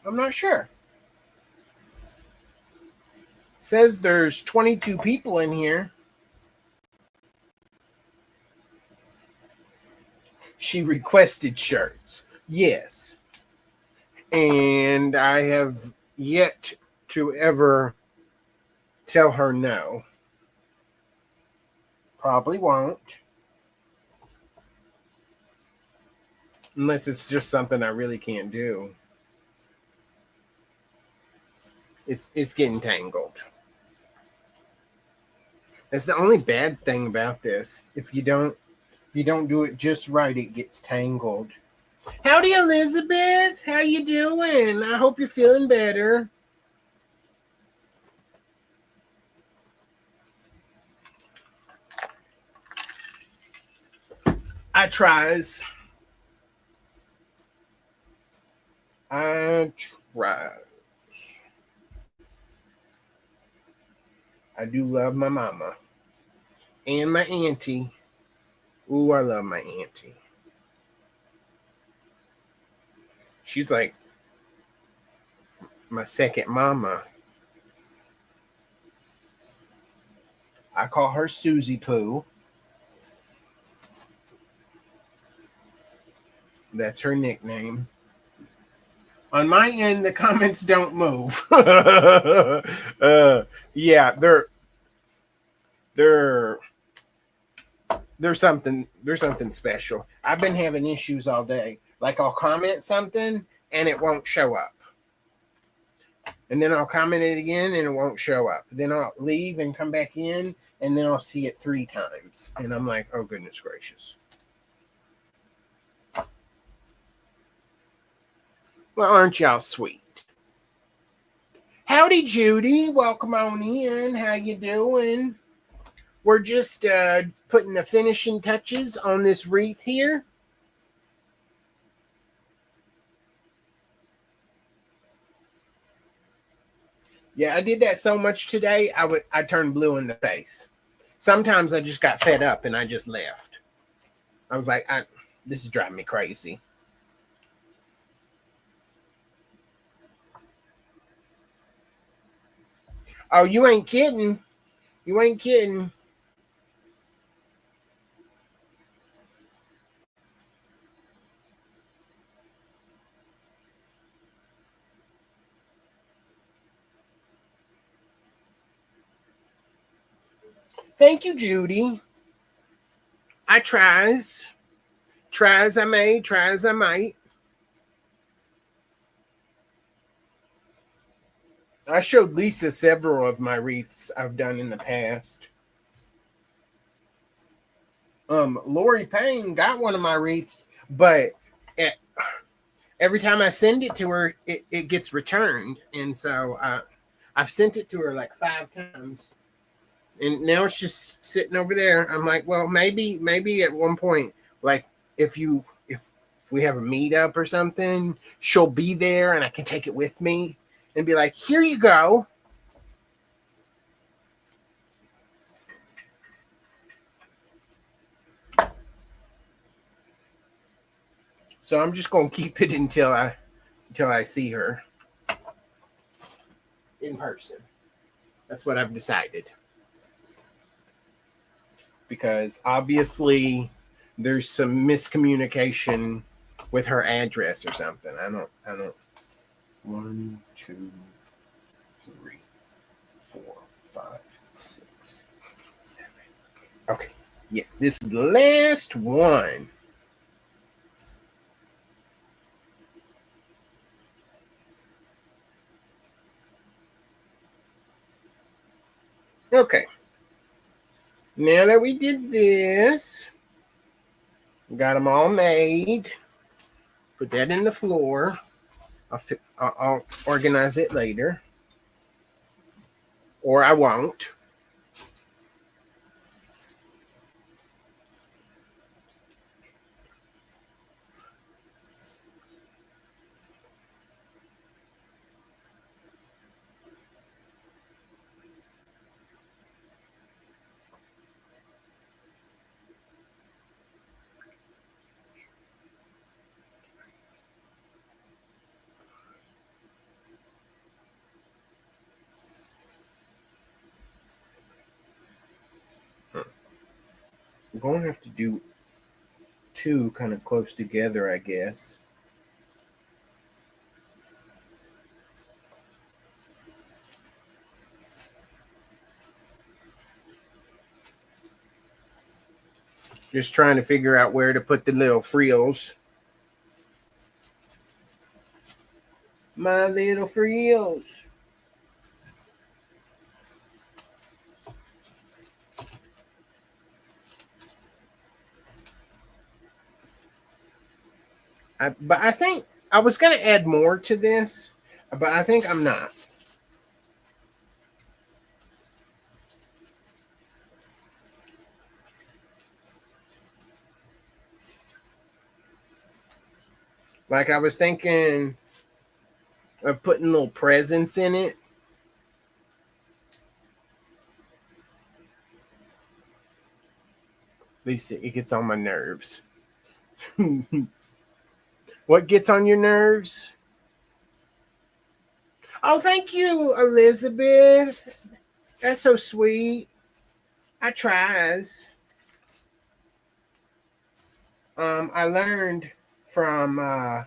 I'm not sure. Says there's 22 people in here. She requested shirts. Yes. And I have yet to ever tell her no. Probably won't. Unless it's just something I really can't do. It's getting tangled. That's the only bad thing about this. If you don't do it just right, it gets tangled. Howdy, Elizabeth. How you doing? I hope you're feeling better. I tries. I do love my mama. And my auntie. Ooh, I love my auntie. She's like my second mama. I call her Susie Pooh. That's her nickname. On my end, the comments don't move. Yeah, there's something special. I've been having issues all day. Like I'll comment something and it won't show up. And then I'll comment it again and it won't show up. Then I'll leave and come back in and then I'll see it 3 times. And I'm like, oh goodness gracious. Well, aren't y'all sweet? Howdy, Judy. Welcome on in. How you doing? We're just putting the finishing touches on this wreath here. Yeah, I did that so much today. I turned blue in the face. Sometimes I just got fed up and I just left. I was like, this is driving me crazy. Oh, you ain't kidding. You ain't kidding. Thank you, Judy. I tries. Try as I may, try as I might. I showed Lisa several of my wreaths I've done in the past. Lori Payne got one of my wreaths, but every time I send it to her, it gets returned. And so I've sent it to her like 5 times. And now it's just sitting over there. I'm like, well, maybe at one point, like if we have a meetup or something, she'll be there and I can take it with me and be like, here you go. So I'm just gonna keep it until I see her in person. That's what I've decided. Because obviously there's some miscommunication with her address or something. I don't 1, 2, 3, 4, 5, 6, 7. Okay. Yeah, this is the last one. Okay. Now that we did this, we got them all made. Put that in the floor. I'll organize it later. Or I won't. I'm going to have to do 2 kind of close together, I guess. Just trying to figure out where to put the little frills. My little frills. But I think I was going to add more to this, but I think I'm not. Like I was thinking of putting little presents in it. At least it gets on my nerves. What gets on your nerves? Oh, thank you, Elizabeth. That's so sweet. I tries. I learned from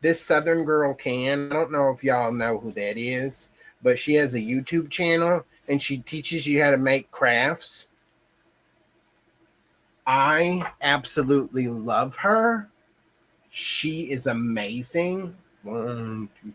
this Southern Girl Can. I don't know if y'all know who that is, but she has a YouTube channel and she teaches you how to make crafts. I absolutely love her. She is amazing. 1, 2.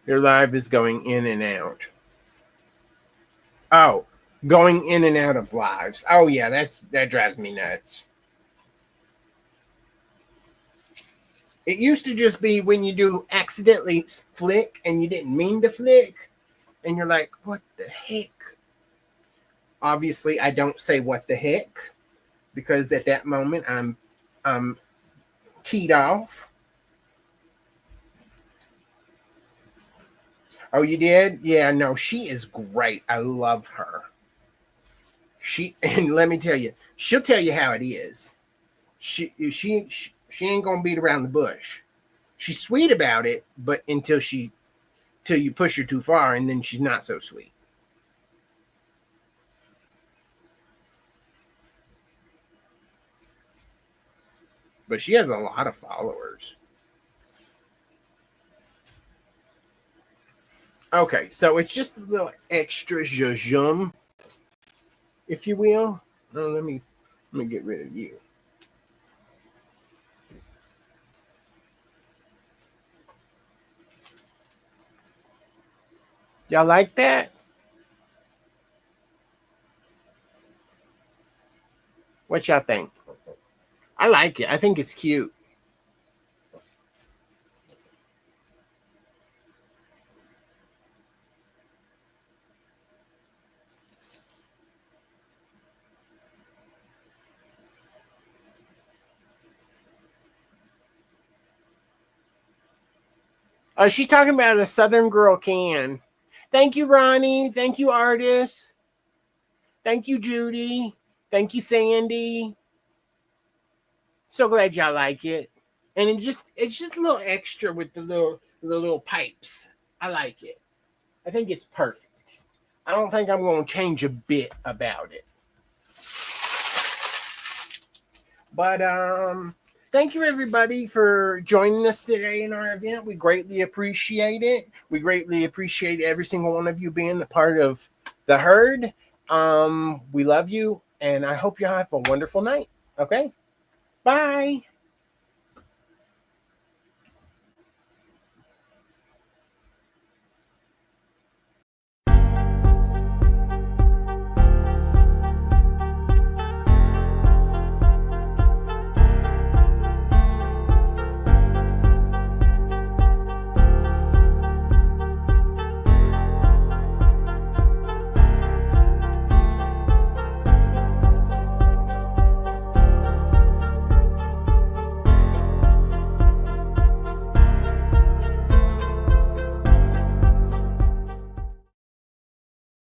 Your live is going in and out. Oh, going in and out of lives. Oh yeah, that drives me nuts. It used to just be when you do accidentally flick and you didn't mean to flick, and you're like, what the heck? Obviously, I don't say what the heck because at that moment I'm teed off. Oh, you did? Yeah, no, she is great. I love her. She and let me tell you, she'll tell you how it is. She ain't gonna beat around the bush. She's sweet about it, but till you push her too far, and then she's not so sweet. But she has a lot of followers. Okay, so it's just a little extra zhuzhum, if you will. No, let me get rid of you. Y'all like that? What y'all think? I like it. I think it's cute. She's talking about a Southern Girl can. Thank you, Ronnie. Thank you, artist. Thank you, Judy. Thank you, Sandy. So glad y'all like it. And it's just a little extra with the little pipes. I like it. I think it's perfect. I don't think I'm going to change a bit about it. But thank you everybody for joining us today in our event. We greatly appreciate it. We greatly appreciate every single one of you being a part of the herd. We love you, and I hope you have a wonderful night. Okay? Bye.